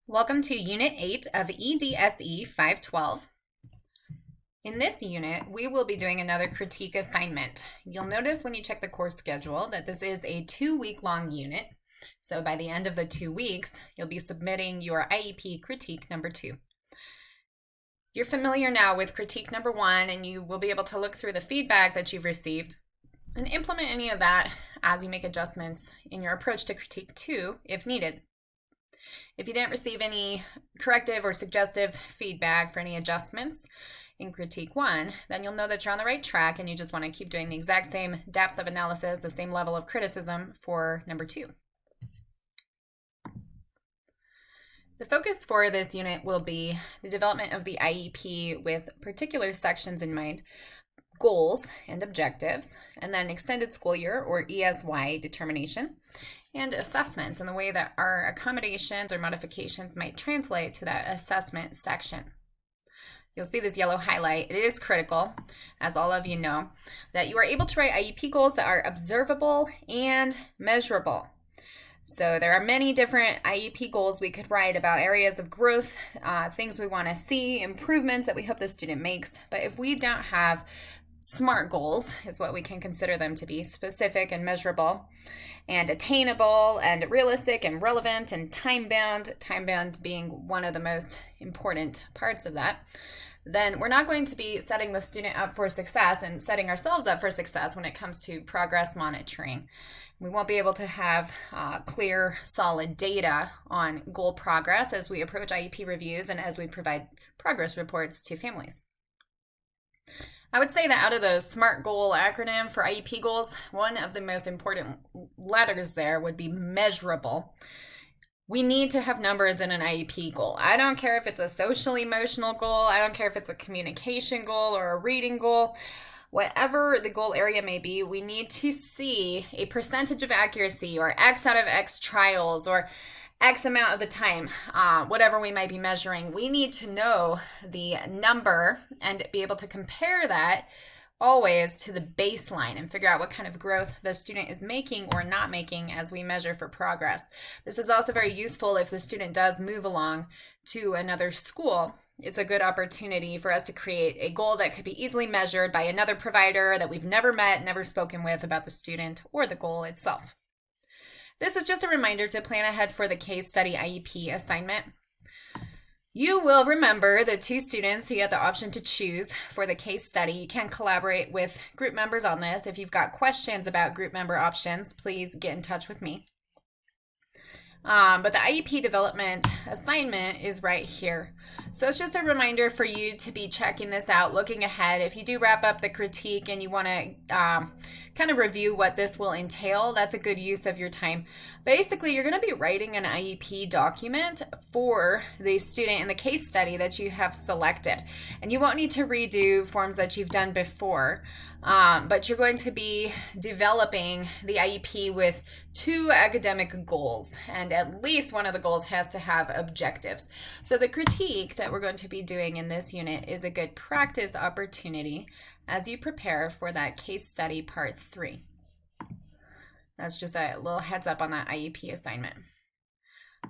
Welcome to Unit 8 of EDSE 512. In this unit, we will be doing another critique assignment. You'll notice when you check the course schedule that this is a 2-week-long unit. So by the end of the 2 weeks, you'll be submitting your IEP critique number 2. You're familiar now with critique number 1, and you will be able to look through the feedback that you've received and implement any of that as you make adjustments in your approach to critique 2 if needed. If you didn't receive any corrective or suggestive feedback for any adjustments in critique 1, then you'll know that you're on the right track and you just want to keep doing the exact same depth of analysis, the same level of criticism for number 2. The focus for this unit will be the development of the IEP with particular sections in mind, goals and objectives, and then extended school year or ESY determination, and assessments and the way that our accommodations or modifications might translate to that assessment section. You'll see this yellow highlight. It is critical, as all of you know, that you are able to write IEP goals that are observable and measurable. So there are many different IEP goals we could write about areas of growth, things we want to see, improvements that we hope the student makes. But if we don't have SMART goals, is what we can consider them to be, specific and measurable and attainable and realistic and relevant and time-bound being one of the most important parts of that, then we're not going to be setting the student up for success and setting ourselves up for success when it comes to progress monitoring. We won't be able to have clear, solid data on goal progress as we approach IEP reviews and as we provide progress reports to families. I would say that out of the SMART goal acronym for IEP goals, one of the most important letters there would be measurable. We need to have numbers in an IEP goal. I don't care if it's a social emotional goal. I don't care if it's a communication goal or a reading goal. Whatever the goal area may be, we need to see a percentage of accuracy or X out of X trials or X amount of the time, whatever we might be measuring. We need to know the number and be able to compare that always to the baseline and figure out what kind of growth the student is making or not making as we measure for progress. This is also very useful if the student does move along to another school. It's a good opportunity for us to create a goal that could be easily measured by another provider that we've never met, never spoken with about the student or the goal itself. This is just a reminder to plan ahead for the case study IEP assignment. You will remember the 2 students who had the option to choose for the case study. You can collaborate with group members on this. If you've got questions about group member options, please get in touch with me. But the Iep Development Assignment is right here. So it's just a reminder for you to be checking this out, looking ahead. If you do wrap up the critique and you want to kind of review what this will entail, that's a good use of your time. Basically, you're going to be writing an IEP document for the student in the case study that you have selected. And you won't need to redo forms that you've done before, but you're going to be developing the IEP with 2 academic goals, and at least one of the goals has to have objectives. So the critique that we're going to be doing in this unit is a good practice opportunity as you prepare for that case study part 3. That's just a little heads up on that IEP assignment.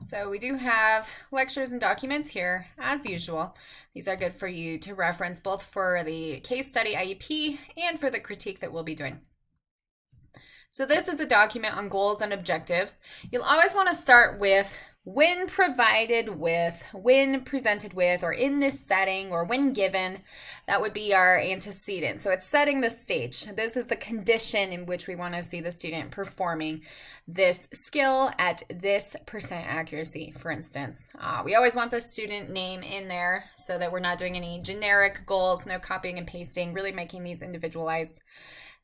So we do have lectures and documents here as usual. These are good for you to reference both for the case study IEP and for the critique that we'll be doing. So this is a document on goals and objectives. You'll always want to start with when provided with, when presented with, or in this setting, or when given. That would be our antecedent. So it's setting the stage. This is the condition in which we want to see the student performing this skill at this percent accuracy, for instance. We always want the student name in there so that we're not doing any generic goals, no copying and pasting, really making these individualized.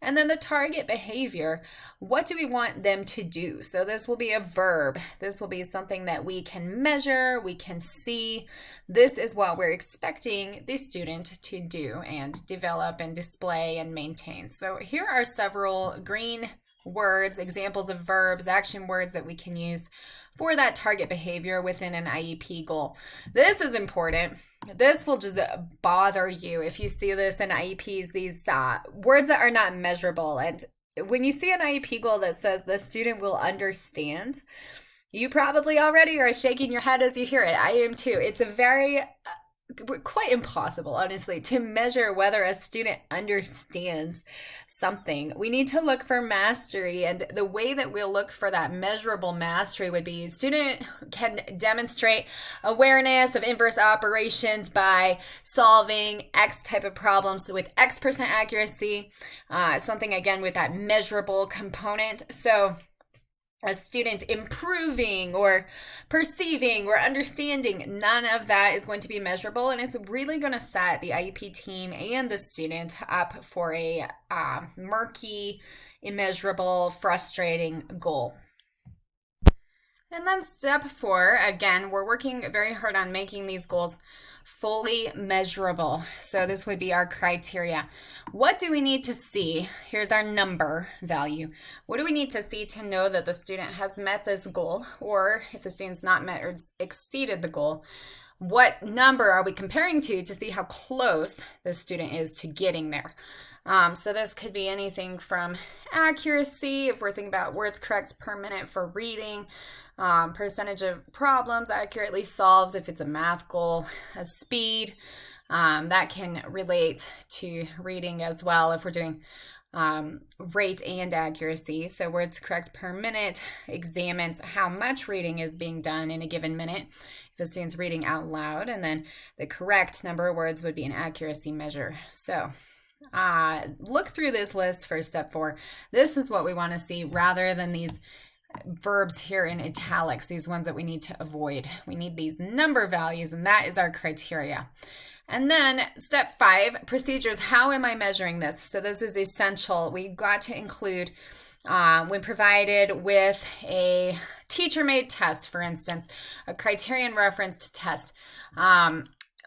And then the target behavior, what do we want them to do? So this will be a verb. This will be something that we can measure, we can see. This is what we're expecting the student to do and develop and display and maintain. So here are several green words, examples of verbs, action words that we can use for that target behavior within an IEP goal. This is important. This will just bother you if you see this in IEPs, these words that are not measurable. And when you see an IEP goal that says the student will understand, You probably already are shaking your head as you hear it. I am too. It's a very quite impossible, honestly, to measure whether a student understands something. We need to look for mastery, and the way that we'll look for that measurable mastery would be student can demonstrate awareness of inverse operations by solving X type of problems with X% accuracy, something again with that measurable component. So a student improving or perceiving or understanding, none of that is going to be measurable, and it's really going to set the IEP team and the student up for a murky, immeasurable, frustrating goal. And then step 4, again, we're working very hard on making these goals fully measurable. So this would be our criteria. What do we need to see? Here's our number value. What do we need to see to know that the student has met this goal, or if the student's not met or exceeded the goal? What number are we comparing to see how close the student is to getting there? So this could be anything from accuracy, if we're thinking about words correct per minute for reading, percentage of problems accurately solved if it's a math goal, speed, that can relate to reading as well if we're doing rate and accuracy. So words correct per minute examines how much reading is being done in a given minute if the student's reading out loud, and then the correct number of words would be an accuracy measure. So look through this list for step 4. This is what we want to see rather than these verbs here in italics, these ones that we need to avoid. We need these number values, and that is our criteria. And then step 5, procedures. How am I measuring this? So this is essential. We got to include when provided with a teacher-made test, for instance, a criterion referenced test.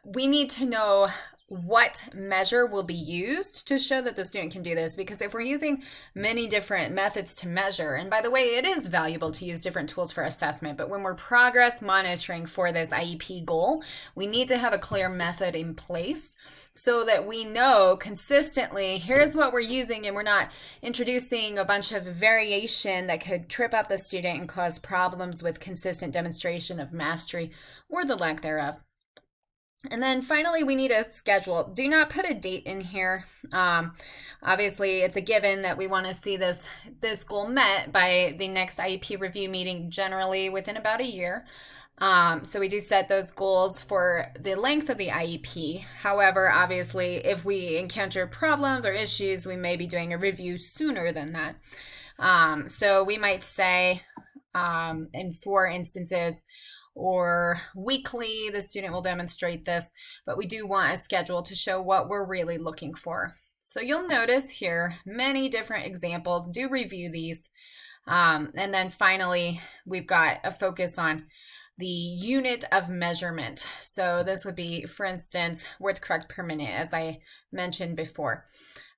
We need to know what measure will be used to show that the student can do this, because if we're using many different methods to measure, and by the way, it is valuable to use different tools for assessment, but when we're progress monitoring for this IEP goal, we need to have a clear method in place so that we know consistently, here's what we're using, and we're not introducing a bunch of variation that could trip up the student and cause problems with consistent demonstration of mastery or the lack thereof. And then finally, we need a schedule. Do not put a date in here. Obviously, it's a given that we want to see this goal met by the next IEP review meeting, generally within about a year. So we do set those goals for the length of the IEP. However, obviously, if we encounter problems or issues, we may be doing a review sooner than that. So we might say, in 4 instances, or weekly, the student will demonstrate this, but we do want a schedule to show what we're really looking for. So you'll notice here many different examples. Do review these. And then finally, we've got a focus on the unit of measurement. So this would be, for instance, words correct per minute, as I mentioned before.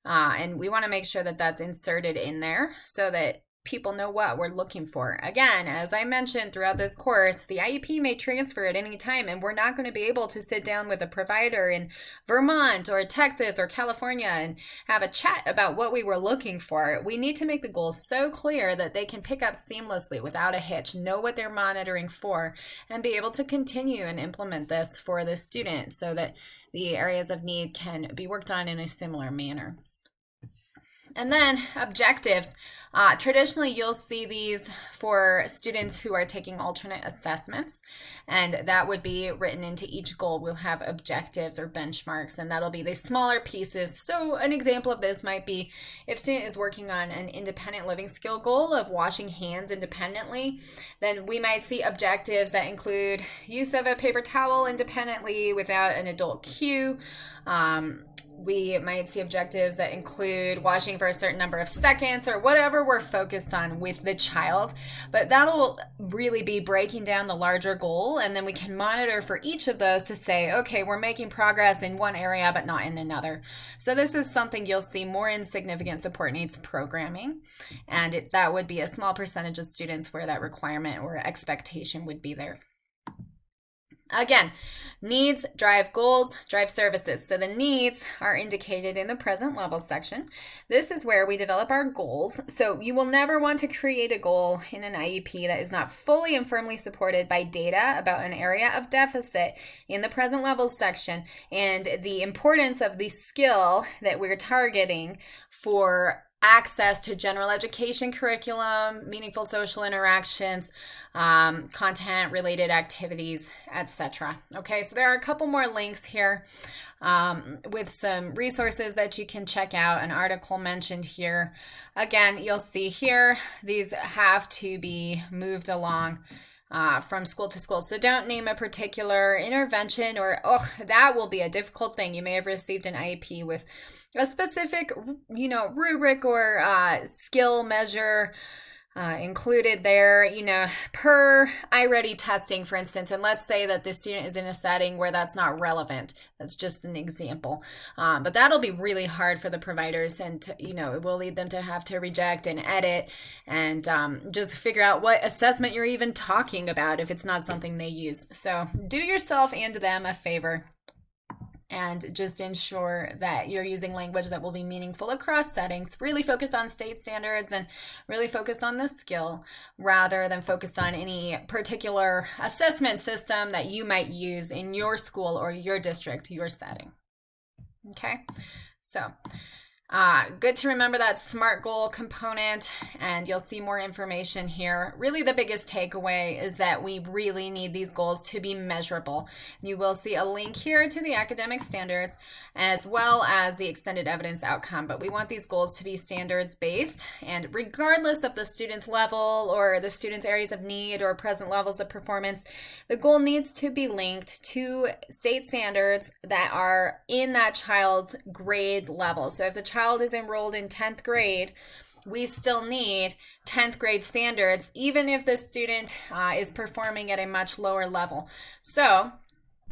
And we want to make sure that that's inserted in there so that people know what we're looking for. Again, as I mentioned throughout this course, the IEP may transfer at any time, and we're not going to be able to sit down with a provider in Vermont or Texas or California and have a chat about what we were looking for. We need to make the goals so clear that they can pick up seamlessly without a hitch, know what they're monitoring for, and be able to continue and implement this for the student so that the areas of need can be worked on in a similar manner. And then objectives. Traditionally, you'll see these for students who are taking alternate assessments, and that would be written into each goal. We'll have objectives or benchmarks, and that'll be the smaller pieces. So an example of this might be if student is working on an independent living skill goal of washing hands independently, then we might see objectives that include use of a paper towel independently without an adult cue. We might see objectives that include washing for a certain number of seconds or whatever we're focused on with the child. But that'll really be breaking down the larger goal, and then we can monitor for each of those to say, okay, we're making progress in one area but not in another. So this is something you'll see more in significant support needs programming, and that would be a small percentage of students where that requirement or expectation would be there. Again, Needs drive goals, drive services. So the needs are indicated in the present level section. This is where we develop our goals. So you will never want to create a goal in an IEP that is not fully and firmly supported by data about an area of deficit in the present levels section and the importance of the skill that we're targeting for access to general education curriculum, meaningful social interactions, content related activities, etc. Okay, so there are a couple more links here with some resources that you can check out, an article mentioned here. Again, you'll see here, these have to be moved along from school to school. So don't name a particular intervention or, that will be a difficult thing. You may have received an IEP with a specific, rubric or skill measure included there, per iReady testing, for instance. And let's say that the student is in a setting where that's not relevant. That's just an example. But that'll be really hard for the providers, and it will lead them to have to reject and edit and just figure out what assessment you're even talking about if it's not something they use. So do yourself and them a favor and just ensure that you're using language that will be meaningful across settings, really focused on state standards and really focused on the skill rather than focused on any particular assessment system that you might use in your school or your district, your setting. Okay, so good to remember that SMART goal component, and you'll see more information here. Really, the biggest takeaway is that we really need these goals to be measurable. You will see a link here to the academic standards as well as the extended evidence outcome, but we want these goals to be standards based, and regardless of the student's level or the student's areas of need or present levels of performance, the goal needs to be linked to state standards that are in that child's grade level. So if the child is enrolled in 10th grade, we still need 10th grade standards, even if the student is performing at a much lower level. So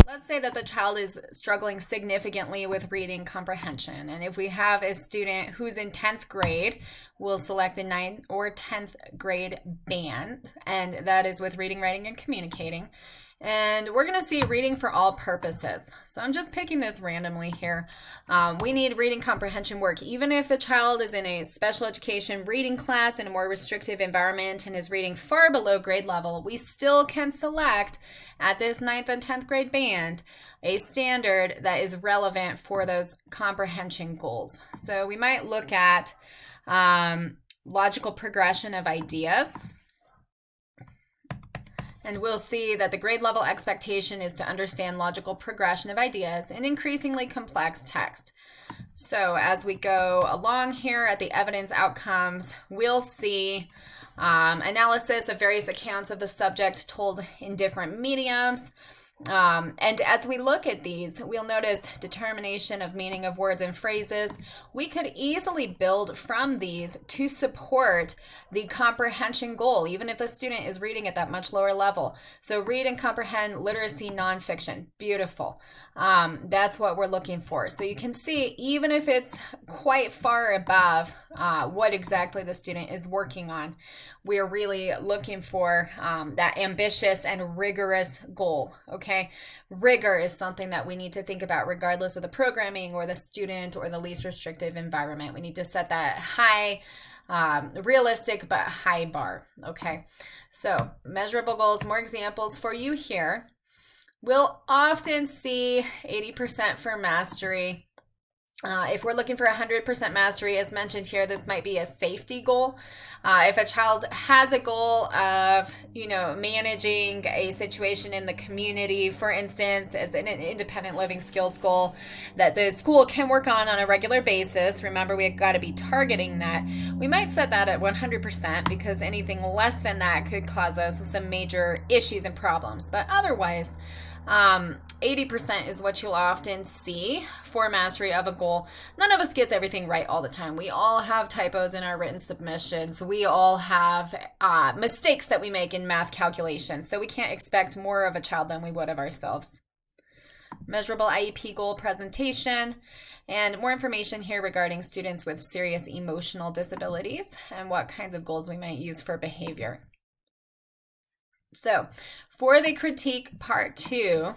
let's say that the child is struggling significantly with reading comprehension. And if we have a student who's in 10th grade, we'll select the 9th or 10th grade band, and that is with reading, writing, and communicating. And we're going to see reading for all purposes. So I'm just picking this randomly here. We need reading comprehension work. Even if the child is in a special education reading class in a more restrictive environment and is reading far below grade level, we still can select at this 9th and 10th grade band a standard that is relevant for those comprehension goals. So we might look at logical progression of ideas. And we'll see that the grade level expectation is to understand logical progression of ideas in increasingly complex text. So as we go along here at the evidence outcomes, we'll see analysis of various accounts of the subject told in different mediums. And as we look at these, we'll notice determination of meaning of words and phrases. We could easily build from these to support the comprehension goal, even if the student is reading at that much lower level. So read and comprehend literacy nonfiction. Beautiful. That's what we're looking for. So you can see, even if it's quite far above what exactly the student is working on, we're really looking for that ambitious and rigorous goal. Okay, rigor is something that we need to think about regardless of the programming or the student or the least restrictive environment. We need to set that high, realistic but high bar. Okay, so measurable goals, more examples for you here. We'll often see 80% for mastery. If we're looking for 100% mastery, as mentioned here, this might be a safety goal. If a child has a goal of, managing a situation in the community, for instance, as an independent living skills goal that the school can work on a regular basis, remember we've got to be targeting that. We might set that at 100% because anything less than that could cause us some major issues and problems. But otherwise, 80% is what you'll often see for mastery of a goal. None of us gets everything right all the time. We all have typos in our written submissions. We all have mistakes that we make in math calculations. So we can't expect more of a child than we would of ourselves. Measurable IEP goal presentation, and more information here regarding students with serious emotional disabilities and what kinds of goals we might use for behavior. So for the critique part 2,